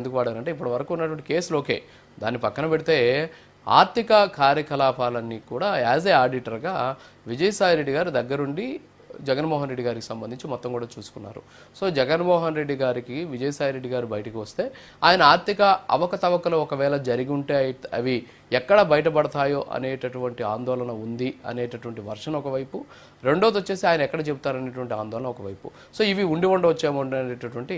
ఎందుకు వాడారంటే ఇప్పటి వరకు ఉన్నటువంటి కేసులు ఓకే, దాన్ని పక్కన పెడితే ఆర్థిక కార్యకలాపాలన్నీ కూడా యాజ్ ఏ ఆడిటర్గా విజయసాయి రెడ్డి గారు దగ్గరుండి జగన్మోహన్ రెడ్డి గారికి సంబంధించి మొత్తం కూడా చూసుకున్నారు. సో జగన్మోహన్ రెడ్డి గారికి విజయసాయి రెడ్డి గారు బయటకు వస్తే ఆయన ఆర్థిక అవకతవకలు ఒకవేళ జరిగి ఉంటే అవి ఎక్కడ బయటపడతాయో అనేటటువంటి ఆందోళన ఉంది అనేటటువంటి వర్షన్ ఒకవైపు, రెండోది వచ్చేసి ఆయన ఎక్కడ చెప్తారనేటువంటి ఆందోళన ఒకవైపు. సో ఇవి ఉండి ఉండవచ్చేమో అనేటటువంటి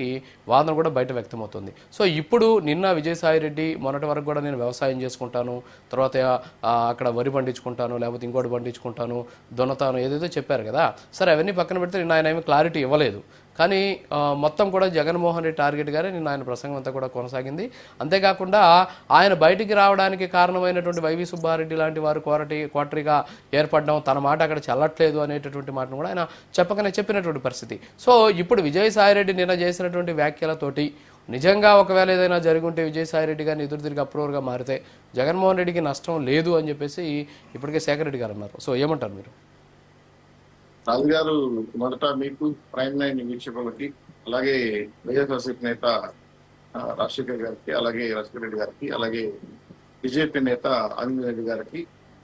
వాదన కూడా బయట వ్యక్తమవుతుంది. సో ఇప్పుడు నిన్న విజయసాయి రెడ్డి మొన్నటి వరకు కూడా నేను వ్యవసాయం చేసుకుంటాను, తర్వాత అక్కడ వరి పండించుకుంటాను, లేకపోతే ఇంకోటి పండించుకుంటాను, దున్నతాను ఏదైతే చెప్పారు కదా, సరే అవన్నీ పక్కన పెడితే నిన్న ఆయన ఏమీ క్లారిటీ ఇవ్వలేదు. కానీ మొత్తం కూడా జగన్మోహన్ రెడ్డి టార్గెట్ గారే నిన్న ఆయన ప్రసంగం అంతా కూడా కొనసాగింది. అంతేకాకుండా ఆయన బయటికి రావడానికి కారణమైనటువంటి వైవి సుబ్బారెడ్డి లాంటి వారు క్వార్టరీగా ఏర్పడడం, తన మాట అక్కడ చెల్లట్లేదు అనేటటువంటి మాటను కూడా ఆయన చెప్పినటువంటి పరిస్థితి. సో ఇప్పుడు విజయసాయిరెడ్డి నిన్న చేసినటువంటి వ్యాఖ్యలతోటి నిజంగా ఒకవేళ ఏదైనా జరిగి ఉంటే విజయసాయిరెడ్డి గారిని ఎదురు తిరిగి అప్రూవర్గా మారితే జగన్మోహన్ రెడ్డికి నష్టం లేదు అని చెప్పేసి ఇప్పటికే శేఖర్ రెడ్డి గారు అన్నారు. సో ఏమంటారు మీరు? రాజు గారు, మొదట మీకు ప్రైమ్ లైన్ వీక్షకులకి, అలాగే వైఎస్ఆర్సీపీ నేత రాజశేఖర్ గారికి, అలాగే రాజశేఖర్ రెడ్డి గారికి, అలాగే బీజేపీ నేత అరవింద్ రెడ్డి గారికి,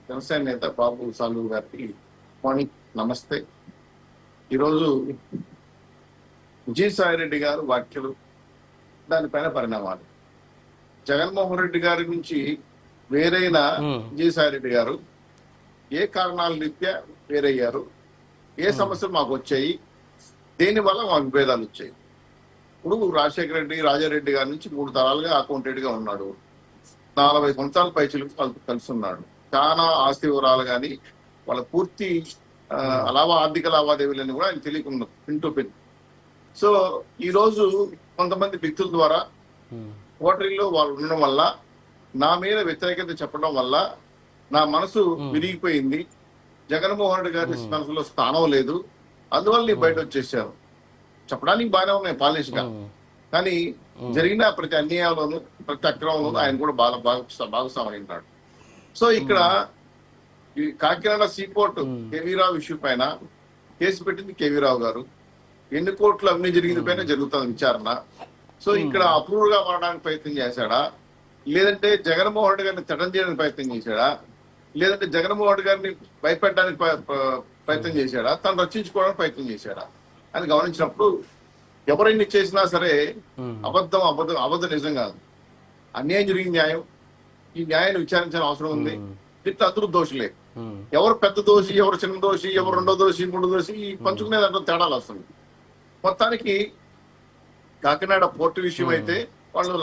జనసేన నేత బాబు సాలూరు గారికి మార్నింగ్ నమస్తే. ఈరోజు విజయసాయి రెడ్డి గారు వ్యాఖ్యలు, దానిపైన పరిణామాలు. జగన్మోహన్ రెడ్డి గారి నుంచి వేరైన విజయసాయి రెడ్డి గారు ఏ కారణాల రీత్యా వేరయ్యారు, ఏ సమస్యలు మాకు వచ్చాయి, దేనివల్ల మాకు విభేదాలు వచ్చాయి. ఇప్పుడు రాజశేఖర రెడ్డి, రాజారెడ్డి గారి నుంచి 3 తరాలుగా అకౌంటెంట్ గా ఉన్నాడు. 40 సంవత్సరాల పైచిలకు కలిసి ఉన్నాడు. చాలా ఆస్తి వివరాలు కానీ వాళ్ళ పూర్తి ఆర్థిక లావాదేవీలని కూడా ఆయన తెలియకుండా పిన్. సో ఈ రోజు కొంతమంది వ్యక్తుల ద్వారా ఓటరీలో వాళ్ళు ఉండడం వల్ల, నా మీద వ్యతిరేకత చెప్పడం వల్ల నా మనసు విరిగిపోయింది. జగన్మోహన్ రెడ్డి గారి మనసులో స్థానం లేదు, అందువల్ల నేను బయట వచ్చేసాను. చెప్పడానికి బాగానే ఉన్నాయి పాలిష్ గా, కానీ జరిగిన ప్రతి అన్యాయంలోనూ ప్రతి అక్రమంలోనూ ఆయన కూడా భాగస్వామి ఉన్నాడు. సో ఇక్కడ ఈ కాకినాడ సీపోర్ట్ కేవీ రావు ఇష్యూ పైన కేసు పెట్టింది కేవీ రావు గారు. ఎన్ని కోట్లు అవినీతి జరిగింది పైన జరుగుతుంది విచారణ. సో ఇక్కడ అప్రూవ్ గా మారడానికి ప్రయత్నం చేశాడా, లేదంటే జగన్మోహన్ రెడ్డి గారిని చట్టం చేయడానికి ప్రయత్నం చేశాడా, లేదంటే జగన్మోహన్ రెడ్డి గారిని భయపెట్టడానికి ప్రయత్నం చేశాడా, తను రక్షించుకోవడానికి ప్రయత్నం చేశాడా అని గమనించినప్పుడు ఎవరైనా చేసినా సరే అబద్ధం నిజం కాదు. అన్యాయం జరిగిన న్యాయం, ఈ న్యాయాన్ని విచారించాల్సిన అవసరం ఉంది. ఇట్లా అందరూ దోషులే. ఎవరు పెద్ద దోషి, ఎవరు చిన్న దోషి, ఎవరు రెండో దోషి, మూడో దోషి, ఈ పంచుకునే దాంట్లో తేడాలు వస్తుంది. మొత్తానికి కాకినాడ పోర్టు విషయం అయితే వాళ్ళు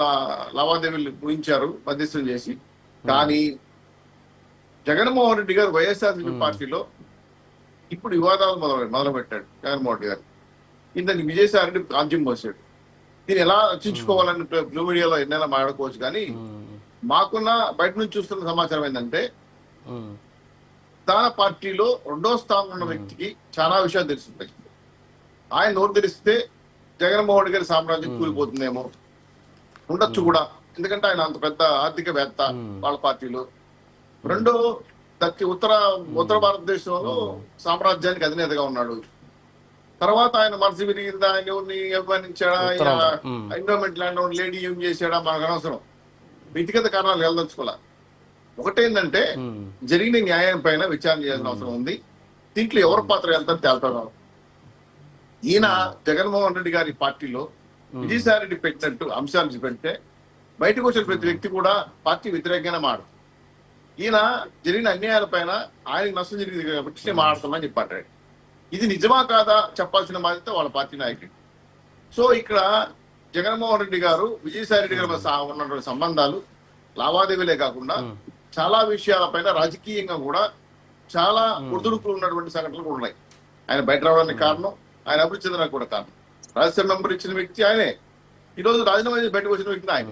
లావాదేవీలు ఊహించారు మధ్యస్థం చేసి. కానీ జగన్మోహన్ రెడ్డి గారు వైఎస్ఆర్సీపీ పార్టీలో ఇప్పుడు వివాదాలు మొదలు పెట్టాడు. జగన్మోహన్ రెడ్డి గారు ఇంతని విజయసాయి రెడ్డి ఆంజ్యం పోసాడు. దీన్ని ఎలా రక్షించుకోవాలని బ్లూ మీడియాలో ఎన్నైనా మాట్లాడుకోవచ్చు. కానీ మాకున్న బయట నుంచి చూస్తున్న సమాచారం ఏంటంటే, తన పార్టీలో 2వ స్థానంలో ఉన్న వ్యక్తికి చాలా విషయాలు తెలుస్తుంది. ఆయన నోరు తెరిస్తే జగన్మోహన్ రెడ్డి గారి సామ్రాజ్యం కూలిపోతుందేమో, ఉండొచ్చు కూడా. ఎందుకంటే ఆయన అంత పెద్ద ఆర్థికవేత్త వాళ్ళ పార్టీలో. రెండో ఉత్తర భారతదేశంలో సామ్రాజ్యానికి అధినేతగా ఉన్నాడు. తర్వాత ఆయన మనసు విరిగిందా, ఆయన ఎవరిని అభిమానించాడా, ఎన్విరాన్మెంట్ ల్యాండ్ లేడీ ఏం చేశాడా మనకు అనవసరం. వ్యక్తిగత కారణాలు వెళ్ళదలుచుకోలే. ఒకటేంటంటే జరిగిన న్యాయం పైన విచారణ చేయాల్సిన అవసరం ఉంది. దీంట్లో ఎవరి పాత్ర వెళ్తారో తేల్తారు. ఈయన జగన్మోహన్ రెడ్డి గారి పార్టీలో విజయసాయి రెడ్డి పెట్టినట్టు అంశాలు పెడితే బయటకు వచ్చిన ప్రతి వ్యక్తి కూడా పార్టీ వ్యతిరేకంగానే మాడు. ఈయన జరిగిన అన్యాయాల పైన ఆయనకు నష్టం జరిగింది కాబట్టి నేను మాట్లాడుతున్నా చెప్పాడు. ఇది నిజమా కాదా చెప్పాల్సిన బాధ్యత వాళ్ళ పార్టీ నాయకుడు. సో ఇక్కడ జగన్మోహన్ రెడ్డి గారు విజయసాయి రెడ్డి గారి ఉన్నటువంటి సంబంధాలు లావాదేవీలే కాకుండా చాలా విషయాలపైన రాజకీయంగా కూడా చాలా ఒడిదుడుకులు ఉన్నటువంటి సంఘటనలు కూడా ఉన్నాయి. ఆయన బయట రావడానికి కారణం, ఆయన అభివృద్ధి చెందడానికి కూడా కారణం. రాజ్యసభ మెంబర్ ఇచ్చిన వ్యక్తి ఆయనే, ఈరోజు రాజీనామా చేసి బయటకు వచ్చిన వ్యక్తి ఆయన.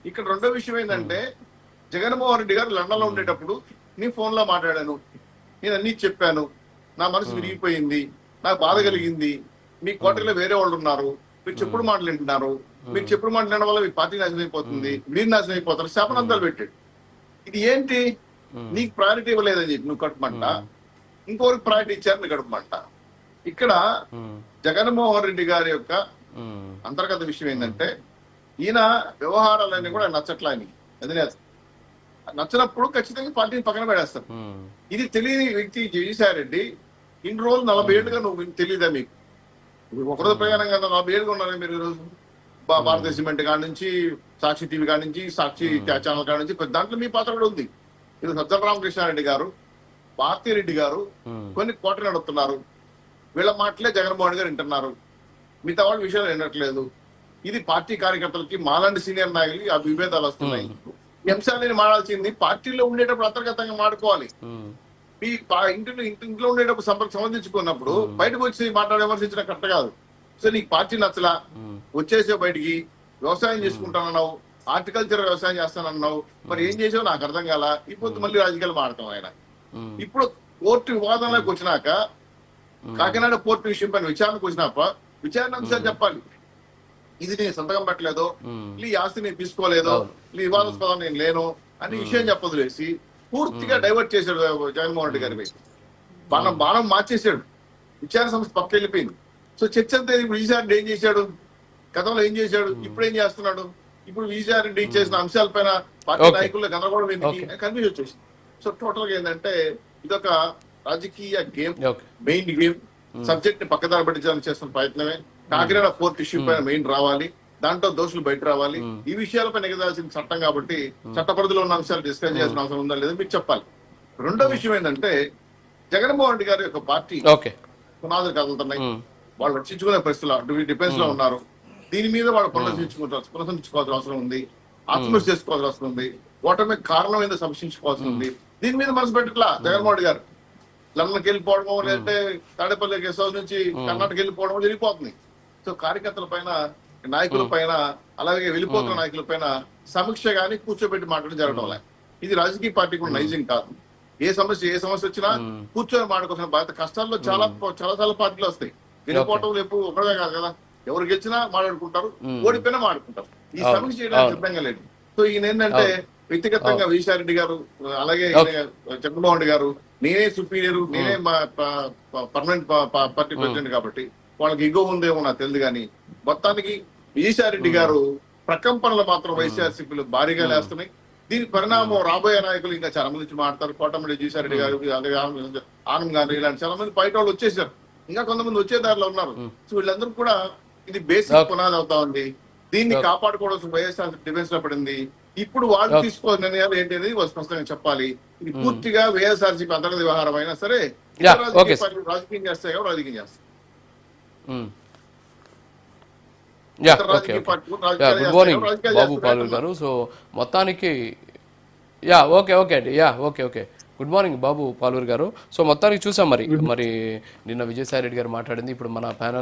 ఇక్కడ రెండో విషయం ఏంటంటే, జగన్మోహన్ రెడ్డి గారు లండన్ లో ఉండేటప్పుడు నేను ఫోన్ లో మాట్లాడాను, నేను అన్ని చెప్పాను, నా మనసు విరిగిపోయింది, నాకు బాధ కలిగింది, మీ కోటలో వేరే వాళ్ళు ఉన్నారు, మీరు చెప్పుడు మాటలు వింటున్నారు, మీరు చెప్పుడు మాట్లాడడం వల్ల మీ పార్టీ నాశనం అయిపోతుంది, మీరు నాశనం అయిపోతారు, శాపనార్థాలు పెట్టాడు. ఇది ఏంటి, నీకు ప్రయారిటీ ఇవ్వలేదని చెప్పి నువ్వు కట్టుమంట, ఇంకొకరికి ప్రయారిటీ ఇచ్చారు నువ్వు కట్టుమంట. ఇక్కడ జగన్మోహన్ రెడ్డి గారి యొక్క అంతర్గత విషయం ఏంటంటే, ఈయన వ్యవహారాలన్నీ కూడా నచ్చట్లా అని అధినేత నచ్చినప్పుడు ఖచ్చితంగా పార్టీని పక్కన పెడేస్తారు. ఇది తెలియని వ్యక్తి విజయసాయి రెడ్డి ఇన్ని రోజులు 40 ఏళ్ళుగా నువ్వు తెలియదా మీకు? ఒకరోజు ప్రయాణం కదా 40 ఏళ్ళుగా ఉన్నారా మీరు? ఈరోజు భారతీయ సిమెంట్ కాడి నుంచి, సాక్షి టీవీ కాడి నుంచి, సాక్షి ఛానల్ కాడి నుంచి దాంట్లో మీ పాత్ర కూడా ఉంది. ఇది సజ్జల రామకృష్ణారెడ్డి గారు, భారతీ రెడ్డి గారు కొన్ని కోటలు నడుపుతున్నారు. వీళ్ళ మాటలే జగన్మోహన్ గారు వింటున్నారు, మిగతా వాళ్ళ విషయాలు వినట్లేదు. ఇది పార్టీ కార్యకర్తలకి మాలాంటి సీనియర్ నాయకులకి ఆ విభేదాలు వస్తున్నాయి. ఈ అంశాలని మాడాల్సింది పార్టీలో ఉండేటప్పుడు అంతర్గతంగా మాడుకోవాలి. మీ ఇంట్లో ఉండేటప్పుడు సంబంధించుకున్నప్పుడు బయటకు వచ్చి మాట్లాడే విమర్శించడం కరెక్ట్ కాదు. సో నీకు పార్టీ నచ్చలా, వచ్చేసే బయటికి వ్యవసాయం చేసుకుంటానన్నావు, హార్టికల్చర్ వ్యవసాయం చేస్తానన్నావు, మరి ఏం చేసావు నాకు అర్థం కాల. ఇప్పుడు మళ్ళీ రాజకీయాలు మాడతాం ఆయన. ఇప్పుడు కోర్టు వివాదంలోకి వచ్చినాక, కాకినాడ పోర్టు విషయం పైన విచారణకు వచ్చినాక విచారణ అంశాలు చెప్పాలి. ఇది నేను సంతకం పెట్టలేదో, ఈ ఆస్తి నేను తీసుకోలేదో, ఈ వివాదాస్పదం నేను లేను అని విషయం చెప్పదులేసి పూర్తిగా డైవర్ట్ చేశాడు జగన్మోహన్ రెడ్డి గారి. బాణం మార్చేశాడు, విచారణ సంస్థ పక్క వెళ్ళిపోయింది. సో చర్చ అంతా ఇప్పుడు విజయసాయి రెడ్డి ఏం చేశాడు, గతంలో ఏం చేశాడు, ఇప్పుడు ఏం చేస్తున్నాడు, ఇప్పుడు విజయసాయి రెడ్డి చేసిన అంశాలపైన పార్టీ నాయకుల్లో గందరగోళం ఎందుకు కన్ఫ్యూజ్ వచ్చేసింది. సో టోటల్ గా ఏంటంటే ఇదొక రాజకీయ గేమ్, మెయిన్ గేమ్. సబ్జెక్ట్ ని పక్కదారి పట్టించాలని చేస్తున్న ప్రయత్నమే. కాకినాడ పోర్ట్ ఇష్యూ పైన మెయిన్ రావాలి, దాంట్లో దోషులు బయట రావాలి. ఈ విషయాలపై ఎగదాల్సిన చట్టం కాబట్టి చట్ట పరిధిలో ఉన్న అంశాలు డిస్కస్ చేయాల్సిన అవసరం ఉందా లేదా మీకు చెప్పాలి. రెండో విషయం ఏంటంటే జగన్మోహన్ రెడ్డి గారి యొక్క పార్టీ పునాదులు కదులుతున్నాయి. వాళ్ళు రక్షించుకునే పరిస్థితులు డిఫెన్స్ లో ఉన్నారు. దీని మీద వాళ్ళు పునఃసంచుకోవాల్సిన అవసరం ఉంది, ఆత్మహత్య చేసుకోవాల్సిన అవసరం ఉంది, ఓటమి కారణం ఏదో సమీక్షించుకోవాల్సి ఉంది. దీని మీద మనసు పెట్టట్లా జగన్మోహన్ రెడ్డి గారు. లండన్కి వెళ్ళిపోవడం, లేదంటే తాడేపల్లి కేసు నుంచి కర్ణాటక వెళ్ళిపోవడం జరిగిపోతుంది. సో కార్యకర్తల పైన, నాయకుల పైన, అలాగే వెళ్ళిపోతున్న నాయకుల పైన సమీక్ష గానీ కూర్చోబెట్టి మాట్లాడడం జరగడం వల్ల ఇది రాజకీయ పార్టీ కూడా నైజింగ్ కాదు. ఏ సమస్య వచ్చినా కూర్చొని మాట్లాడుకోవాల్సిన బాధ్యత. కష్టాల్లో చాలా పార్టీలు వస్తాయి. వెళ్ళిపోవటం ఎప్పుడు ఒకటే కాదు కదా, ఎవరు గెలిచినా మాట్లాడుకుంటారు, ఓడిపోయినా మాట్లాడుకుంటారు. ఈ సమీక్ష చేయడానికి సిద్ధంగా లేదు. సో ఈయన ఏంటంటే వ్యక్తిగతంగా విజయసాయి రెడ్డి గారు, అలాగే చంద్రబాబు నాయుడు గారు, నేనే సుపీరియర్, నేనే పర్మనెంట్ పార్టీ ప్రెసిడెంట్ కాబట్టి వాళ్ళకి ఇగో ఉందేమో నాకు తెలియదు. కానీ మొత్తానికి విజయసాయి రెడ్డి గారు ప్రకంపనలు మాత్రం వైఎస్ఆర్సీపీలు భారీగా లేస్తున్నాయి. దీని పరిణామం రాబోయే నాయకులు ఇంకా చాలా మంది మాట్లాడతారు. కోటమిరెడ్డి విజయసాయి రెడ్డి గారు, అలాగే ఆనంద్ గారు, ఇలాంటి చాలా మంది బయట వాళ్ళు వచ్చేసారు. ఇంకా కొంతమంది వచ్చే దారిలో ఉన్నారు. సో వీళ్ళందరూ కూడా ఇది బేసిక్ పునాది అవుతా ఉంది. దీన్ని కాపాడుకోవాల్సిన వైఎస్ఆర్ డిఫెన్స్ లో పడింది. ఇప్పుడు వాళ్ళు తీసుకోవాల్సిన నిర్ణయాలు ఏంటి అనేది స్పష్టంగా చెప్పాలి. ఇది పూర్తిగా వైఎస్ఆర్సీపీ అంతర్గత వ్యవహారం అయినా సరే రాజకీయం చేస్తాయి, ఎవరు రాజకీయం చేస్తారు. గుడ్ మార్నింగ్ బాబు పాలూరు గారు. సో మొత్తానికి ఓకే గుడ్ మార్నింగ్ బాబు పాలూరు గారు. సో మొత్తానికి చూసాం మరి నిన్న విజయసాయి రెడ్డి గారు మాట్లాడింది. ఇప్పుడు మన ప్యానల్